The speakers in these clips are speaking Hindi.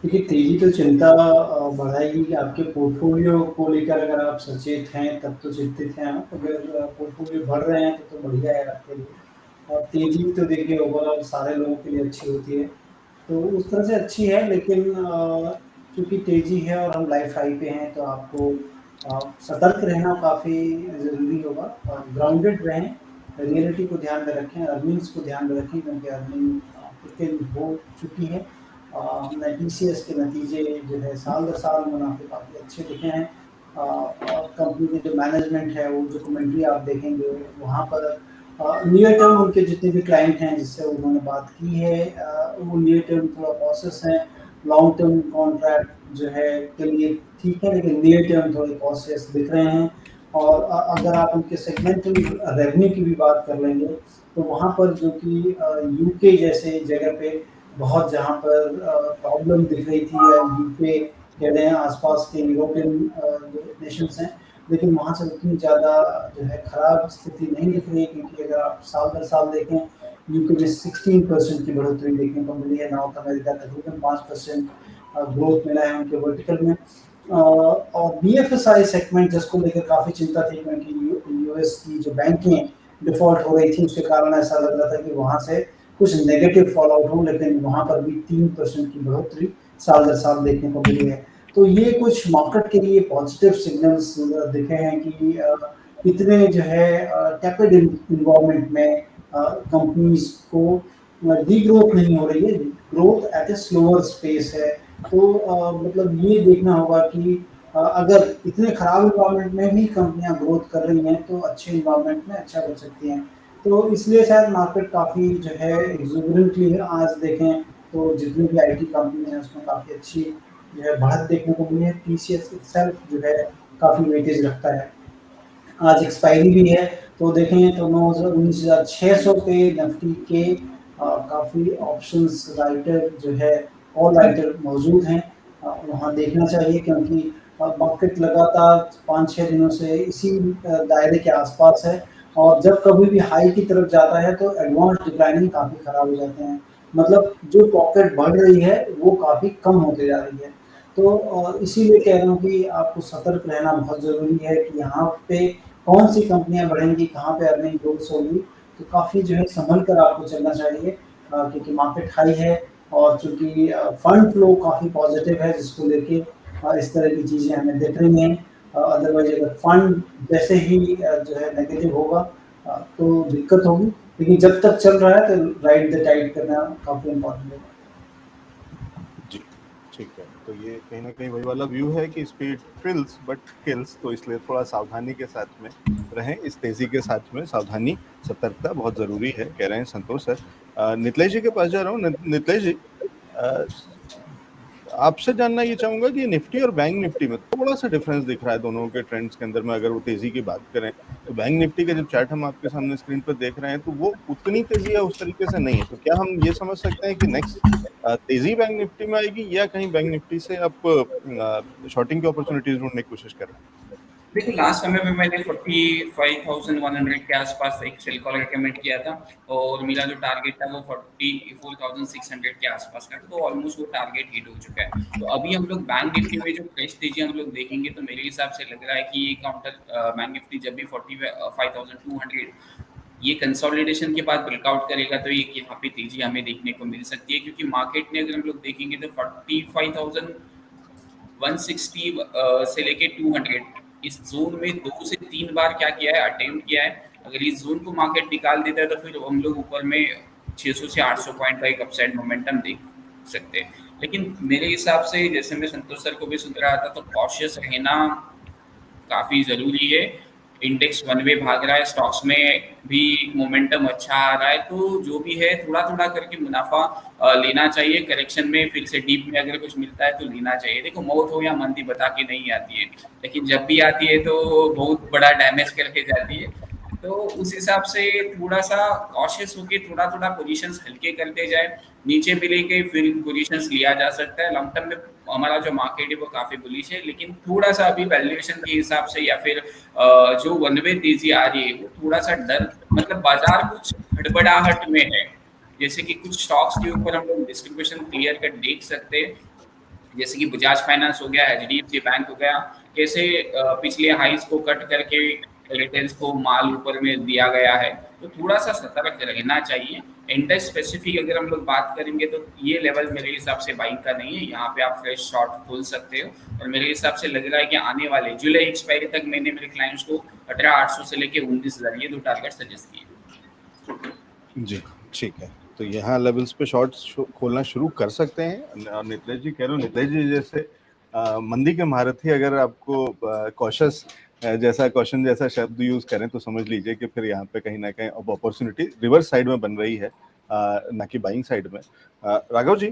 देखिए, तेज़ी तो चिंता बढ़ाएगी कि आपके पोर्टफ़ोलियो को लेकर अगर आप सचेत हैं, तब तो चिंतित हैं आप। अगर पोर्टफ़ोलियो बढ़ रहे हैं, तो बढ़िया है आपके लिए। और तेज़ी तो देखिए ओवरऑल सारे लोगों के लिए अच्छी होती है। तो उस तरह से अच्छी है, लेकिन चूँकि तेज़ी है और हम लाइफ़ हाई पे हैं, तो आपको सतर्क रहना काफ़ी ज़रूरी होगा। ग्राउंडेड रहें, रियलिटी को ध्यान में रखें, अर्निंग्स को ध्यान में रखें, क्योंकि अर्निंग कितने दिन हो चुकी है। हमने टीसीएस के नतीजे जो है साल दर साल मुनाफे काफ़ी अच्छे दिखे हैं। और कंपनी की जो मैनेजमेंट है, वो जो कमेंट्री आप देखेंगे वहाँ पर नियर टर्म उनके जितने भी क्लाइंट हैं जिससे उन्होंने बात की है, वो नियर टर्म थोड़ा कॉशियस हैं। लॉन्ग टर्म कॉन्ट्रैक्ट जो है के लिए ठीक है, लेकिन नियर टर्म थोड़े कॉशियस दिख रहे हैं। और अगर आप उनके सेगमेंटल रेवेन्यू की भी बात कर लेंगे, तो वहाँ पर जो कि यूके जैसे जगह पे बहुत जहाँ पर प्रॉब्लम दिख रही थी, या यूके कह रहे हैं आसपास के यूरोपियन जो नेशंस हैं, लेकिन वहाँ से उतनी ज़्यादा जो है खराब स्थिति नहीं दिख रही है, क्योंकि अगर आप साल दर साल देखें, यूके में 16% की बढ़ोतरी देखने को मिली है। नॉर्थ अमेरिका तकरीबन 5% ग्रोथ मिला है उनके वर्टिकल में। और बीएफएसआई सेगमेंट जिसको लेकर काफ़ी चिंता थी, क्योंकि यूएस की जो बैंकें डिफॉल्ट हो रही थी, उसके कारण ऐसा लग रहा था कि वहाँ से कुछ नेगेटिव फॉल आउट हो, लेकिन वहाँ पर भी 3% की बढ़ोतरी साल दर साल देखने को मिली है। तो ये कुछ मार्केट के लिए पॉजिटिव सिग्नल्स दिखे हैं कि इतने जो है टैपेड इन्वायरमेंट में कंपनीज को डीग्रोथ नहीं हो रही है, growth at A slower space है। तो मतलब ये देखना होगा कि अगर इतने खराब इन्वायरमेंट में भी कंपनियां ग्रोथ कर रही हैं, तो अच्छे इन्वायरमेंट में अच्छा कर सकती हैं। तो इसलिए शायद मार्केट काफ़ी जो है एक्सुबरेंटली है। आज देखें तो जितनी भी आईटी कंपनी है, उसमें काफ़ी अच्छी जो है बढ़त देखने को मिली है। टीसीएस इटसेल्फ जो है काफ़ी वेटेज रखता है। आज एक्सपायरी भी है, तो देखें तो 19,600 पे निफ्टी के काफ़ी ऑप्शंस राइटर जो है ऑल राइटर मौजूद हैं। वहाँ देखना चाहिए, क्योंकि मार्केट लगातार 5-6 दिनों से इसी दायरे के आसपास है। और जब कभी भी हाई की तरफ जाता है, तो एडवांस डिक्लाइनिंग काफ़ी खराब हो जाते हैं। मतलब जो पॉकेट बढ़ रही है, वो काफ़ी कम होते जा रही है। तो इसीलिए कह रहा हूँ कि आपको सतर्क रहना बहुत ज़रूरी है कि यहाँ पे कौन सी कंपनियां बढ़ेंगी, कहाँ पे अर्निंग ग्रोथ होगी। तो काफ़ी जो है संभल कर आपको चलना चाहिए, क्योंकि मार्केट हाई है। और चूंकि फंड फ्लो काफ़ी पॉजिटिव है, जिसको लेके इस तरह की चीज़ें हमें दिख रही हैं। अदरवाइज अगर फंड जैसे ही जो है नेगेटिव होगा, तो दिक्कत होगी। लेकिन जब तक चल रहा है, तो राइड द टाइड करना काफ़ी इम्पोर्टेंट होगा। जी, ठीक है। तो ये कहीं न कहीं वही वाला व्यू है कि स्पीड थ्रिल्स बट किल्स, तो इसलिए थोड़ा सावधानी के साथ में रहें। इस तेज़ी के साथ में सावधानी, सतर्कता बहुत ज़रूरी है, कह रहे हैं संतोष सर। नितलेश जी के पास जा रहा हूँ। नितलेश जी, अ, आपसे जानना ये चाहूँगा कि निफ्टी और बैंक निफ्टी में थोड़ा-सा डिफरेंस दिख रहा है दोनों के ट्रेंड्स के अंदर में। अगर वो तेज़ी की बात करें, तो बैंक निफ्टी का जब चार्ट हम आपके सामने स्क्रीन पर देख रहे हैं, तो वो उतनी तेज़ी या उस तरीके से नहीं है। तो क्या हम ये समझ सकते हैं कि नेक्स्ट तेज़ी बैंक निफ्टी में आएगी, या कहीं बैंक निफ्टी से आप शॉर्टिंग की अपॉर्चुनिटीज़ ढूँढने की कोशिश कर रहे हैं? देखो, लास्ट समय में मैंने 45,100 के आसपास एक सेल कॉल रिकमेंड किया था, और मेरा जो टारगेट था वो 44,600 के आसपास का था। तो ऑलमोस्ट वो टारगेट हिट हो चुका है। तो अभी हम लोग बैंक निफ्टी में जो फ्रेश तेजी हम लोग देखेंगे, तो मेरे हिसाब से लग रहा है कि ये काउंटर बैंक निफ्टी जब भी 45,200 ये कंसोलिडेशन के बाद ब्रेकआउट करेगा, तो ये यहाँ पे तेजी हमें देखने को मिल सकती है। क्योंकि मार्केट ने अगर हम लोग देखेंगे, तो 45,160 से लेके 200 इस जोन में 2 से 3 बार क्या किया है, अटेम्प्ट किया है। अगर इस जोन को मार्केट निकाल देता है, तो फिर हम लोग ऊपर में 600 से 800 पॉइंट का एक अपसाइड मोमेंटम देख सकते हैं। लेकिन मेरे हिसाब से, जैसे मैं संतोष सर को भी सुन रहा था, तो कॉशियस रहना काफ़ी ज़रूरी है। इंडेक्स वन वे भाग रहा है, स्टॉक्स में भी मोमेंटम अच्छा आ रहा है, तो जो भी है थोड़ा थोड़ा करके मुनाफा लेना चाहिए। करेक्शन में फिर से डीप में अगर कुछ मिलता है तो लेना चाहिए। देखो, मौत हो या मंदी बता के नहीं आती है, लेकिन जब भी आती है तो बहुत बड़ा डैमेज करके जाती है। तो उस हिसाब से थोड़ा सा कॉशियस होके थोड़ा थोड़ा पोजीशंस हल्के करते जाए, नीचे भी लेके फिर पोजीशंस लिया जा सकता है। लॉन्ग टर्म में हमारा जो मार्केट है वो काफ़ी बुलिश है, लेकिन थोड़ा सा अभी वैल्यूएशन के हिसाब से या फिर जो वन वे तेजी आ रही है, वो थोड़ा सा डर, मतलब बाजार कुछ हड़बड़ाहट में है। जैसे कि कुछ स्टॉक्स के ऊपर हम लोग डिस्ट्रीब्यूशन क्लियर कट देख सकते हैं। जैसे कि बजाज फाइनेंस हो गया, एचडीएफसी बैंक हो गया, कैसे पिछले हाइज को कट करके रिटेल्स को माल ऊपर में दिया गया है। तो थोड़ा सा सतर्क रहना चाहिए। इंडेक्स स्पेसिफिक अगर हम लोग बात करेंगे तो ये लेवल मेरे हिसाब से बाइंग का नहीं है, यहाँ पे आप फ्रेश शॉर्ट खोल सकते हो। और मेरे हिसाब से लग रहा है कि आने वाले जुलाई एक्सपायरी तक मैंने मेरे क्लाइंट्स को 18,800 से लेके 19,000 ये 2 टारगेट सजेस्ट किए। जी ठीक है, तो यहाँ लेवल्स पे शॉर्ट्स खोलना शुरू कर सकते हैं। और नितेश जी कह रहे हो, नितेश जी जैसे मंदी के महारथी अगर आपको कॉशस जैसा क्वेश्चन जैसा शब्द यूज करें तो समझ लीजिए कि फिर यहाँ पे कहीं ना कहीं अब अपॉर्चुनिटी रिवर्स साइड में बन रही है, ना कि बाइंग साइड में। राघव जी,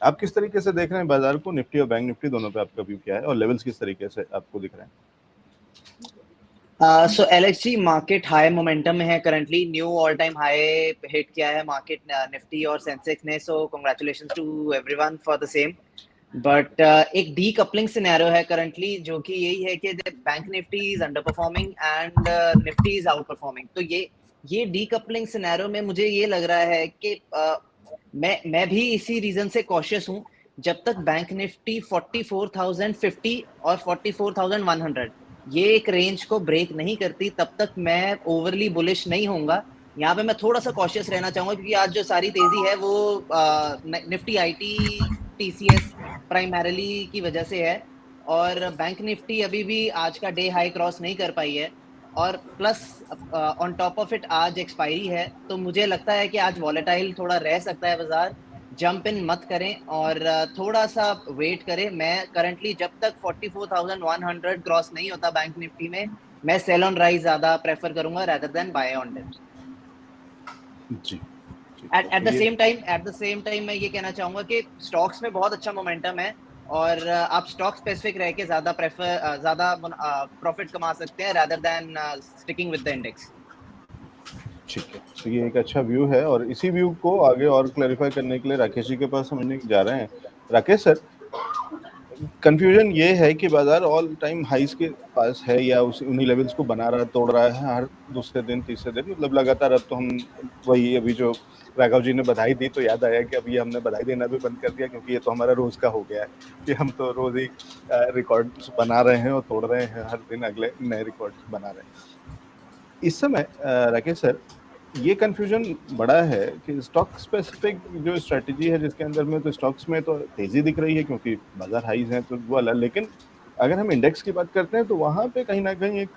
आप किस तरीके से देख रहे हैं बाजार को, निफ्टी और बैंक निफ्टी दोनों पे आपका व्यू क्या है और लेवल्स किस तरीके से आपको दिख रहे हैं? So LHG market high momentum में है currently, new all time high hit किया है मार्केट निफ्टी और सेंसेक्स ने, so congratulations to everyone for the same. But एक डीकपलिंग सिनेरियो है करंटली, जो कि यही है कि bank Nifty is under performing and Nifty is out performing. तो ये डीकपलिंग सिनेरियो में मुझे ये लग रहा है कि मैं भी इसी रीजन से कॉशियस हूँ। जब तक बैंक निफ्टी 44,050 और 44,100 ये एक रेंज को ब्रेक नहीं करती, तब तक मैं ओवरली बुलिश नहीं होऊंगा। यहाँ पे मैं थोड़ा सा कॉशियस रहना चाहूंगा, क्योंकि आज जो सारी तेजी है वो निफ्टी आईटी टीसीएस प्राइमरीली की वजह से है, और बैंक निफ्टी अभी भी आज का डे हाई क्रॉस नहीं कर पाई है, और plus on top of it आज एक्सपायरी है। तो मुझे लगता है कि आज वॉलेटाइल थोड़ा रह सकता है बाजार। जंप इन मत करें और थोड़ा सा वेट करें। मैं करंटली जब तक 44,100 क्रॉस नहीं होता बैंक निफ्टी में, मैं सेल ऑन राइज ज्यादा प्रेफर करूंगा rather than buy on dips. जी एट द सेम टाइम मैं ये कहना चाहूंगा कि स्टॉक्स में बहुत अच्छा मोमेंटम है, और आप स्टॉक स्पेसिफिक रह के ज्यादा प्रॉफिट कमा सकते हैं rather than sticking with the index. ठीक है, तो ये एक अच्छा व्यू है, और इसी व्यू को आगे और क्लैरिफाई करने के लिए राकेश जी के पास समझने जा रहे हैं। राकेश सर, कंफ्यूजन ये है कि बाजार ऑल टाइम हाइस के पास है या उन्हीं लेवल्स को बना रहा है, तोड़ रहा है हर दूसरे दिन तीसरे दिन, मतलब लगातार। अब तो हम वही, अभी जो राघव जी ने बधाई दी तो याद आया कि अभी हमने बधाई देना भी बंद कर दिया, क्योंकि ये तो हमारा रोज का हो गया है कि हम तो रोज ही रिकॉर्ड्स बना रहे हैं और तोड़ रहे हैं, हर दिन अगले नए रिकॉर्ड्स बना रहे हैं। इस समय राकेश सर, ये कंफ्यूजन बड़ा है कि स्टॉक स्पेसिफिक जो स्ट्रेटजी है जिसके अंदर में, तो स्टॉक्स में तो तेजी दिख रही है क्योंकि बाजार हाईज हैं तो वो अलग, लेकिन अगर हम इंडेक्स की बात करते हैं तो वहाँ पे कहीं ना कहीं एक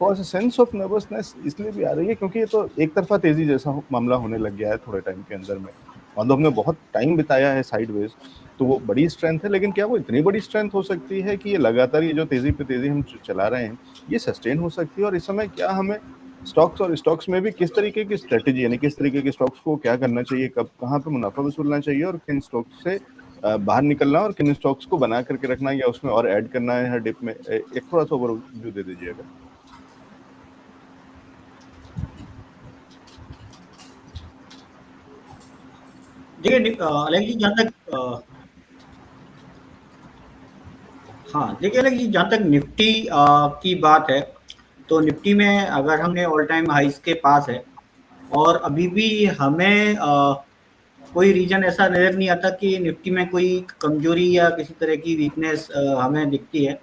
थोड़ा सा सेंस ऑफ नर्वसनेस इसलिए भी आ रही है क्योंकि ये तो एक तरफा तेजी जैसा मामला होने लग गया है थोड़े टाइम के अंदर में, और तो हमने बहुत टाइम बिताया है साइडवेज, तो वो बड़ी स्ट्रेंथ है। लेकिन क्या वो इतनी बड़ी स्ट्रेंथ हो सकती है कि ये लगातार ये जो तेजी पे तेजी हम चला रहे हैं ये सस्टेन हो सकती है? और इस समय क्या हमें स्टॉक्स और स्टॉक्स में भी किस तरीके की स्ट्रेटेजी, यानी किस तरीके के स्टॉक्स को क्या करना चाहिए, कब कहाँ पे मुनाफा वसूलना चाहिए और किन स्टॉक्स से बाहर निकलना और किन स्टॉक्स को बना करके रखना या उसमें और ऐड करना है हर डिप में, एक थोड़ा सा ओवरव्यू दे दीजिएगा। देखिए अलग जी, जहाँ तक देखिए अलग जी, जहाँ तक निफ्टी की बात है, तो निफ्टी में अगर हमने ऑल टाइम हाइस के पास है और अभी भी हमें कोई रीजन ऐसा नज़र नहीं आता कि निफ्टी में कोई कमजोरी या किसी तरह की वीकनेस हमें दिखती है।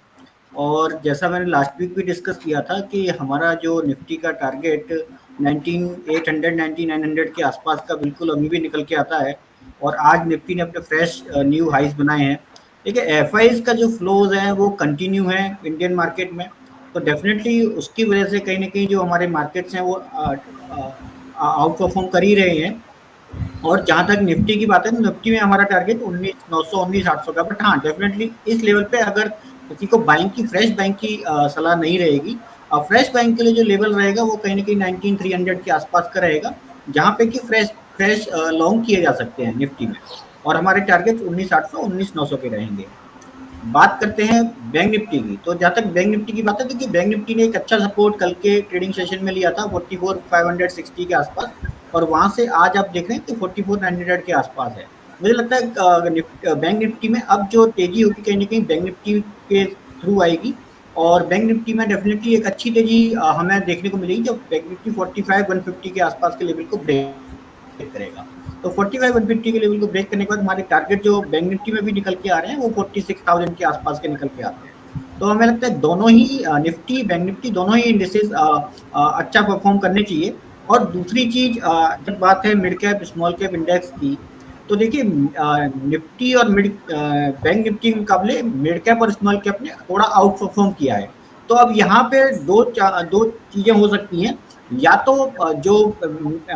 और जैसा मैंने लास्ट वीक भी डिस्कस किया था कि हमारा जो निफ्टी का टारगेट 19,800 19,900 के आसपास का बिल्कुल अभी भी निकल के आता है, और आज निफ्टी ने अपने फ्रेश न्यू हाइस बनाए हैं। देखिए एफआईज का जो फ्लोज है वो कंटिन्यू है इंडियन मार्केट में, तो डेफिनेटली उसकी वजह से कहीं ना कहीं जो हमारे मार्केट्स हैं वो आउट परफॉर्म कर ही रहे हैं। और जहाँ तक निफ्टी की बात है, निफ्टी में हमारा टारगेट 19,900 19,800 का, बट हाँ डेफिनेटली इस लेवल पे अगर किसी को बाइंग की फ्रेश बाइंग की सलाह नहीं रहेगी, और फ्रेश बाइंग के लिए जो लेवल रहेगा वो कहीं ना कहीं 19,300 के आसपास का रहेगा, जहाँ पे कि फ्रेश लॉन्ग किए जा सकते हैं निफ्टी में, और हमारे टारगेट 19,800 19,900 के रहेंगे। बात करते हैं बैंक निफ्टी की, तो जहाँ तक बैंक निफ्टी की बात है, देखिए बैंक निफ्टी ने एक अच्छा सपोर्ट कल के ट्रेडिंग सेशन में लिया था 44,560 के आसपास, और वहाँ से आज आप देख रहे हैं कि 44,900 के आसपास है। मुझे लगता है बैंक निफ्टी में अब जो तेजी होगी कहीं ना कहीं बैंक निफ्टी के थ्रू आएगी, और बैंक निफ्टी में डेफिनेटली एक अच्छी तेजी हमें देखने को मिलेगी जब बैंक निफ्टी 45,150 के आसपास के लेवल को ब्रेक करेगा। तो 45-150 के लेवल को ब्रेक करने के बाद हमारे टारगेट जो बैंक निफ्टी में भी निकल के आ रहे हैं वो 46,000 के आसपास के निकल के आते हैं। तो हमें लगता है दोनों ही निफ्टी, बैंक निफ्टी दोनों ही इंडिसेस अच्छा परफॉर्म करने चाहिए। और दूसरी चीज जब बात है mid cap small cap index की, तो देखिए निफ्टी और बैंक निफ्टी के मुकाबले मिड कैप और स्मॉल कैप ने थोड़ा आउट परफॉर्म किया है। तो अब यहाँ पे दो चीजें हो सकती हैं, या तो जो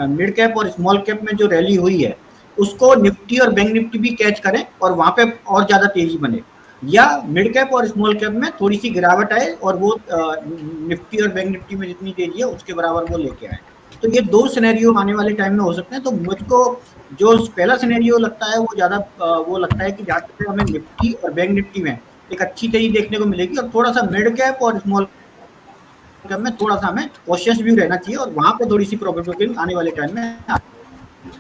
मिड कैप और स्मॉल कैप में जो रैली हुई है उसको निफ्टी और बैंक निफ्टी भी कैच करें और वहां पे और ज्यादा तेजी बने, या मिड कैप और स्मॉल कैप में थोड़ी सी गिरावट आए और वो निफ्टी और बैंक निफ्टी में जितनी तेजी है उसके बराबर वो लेके आए। तो ये दो सिनेरियो आने वाले टाइम में हो सकते हैं। तो मुझको जो पहला सिनेरियो लगता है वो ज्यादा वो लगता है कि जहाँ तक हमें निफ्टी और बैंक निफ्टी में एक अच्छी तेजी देखने को मिलेगी, और थोड़ा सा मिड कैप और स्मॉल कैप में थोड़ा सा हमें कॉशियस व्यू रहना चाहिए, और वहां पे थोड़ी सी प्रोबेबिलिटी आने वाले टाइम में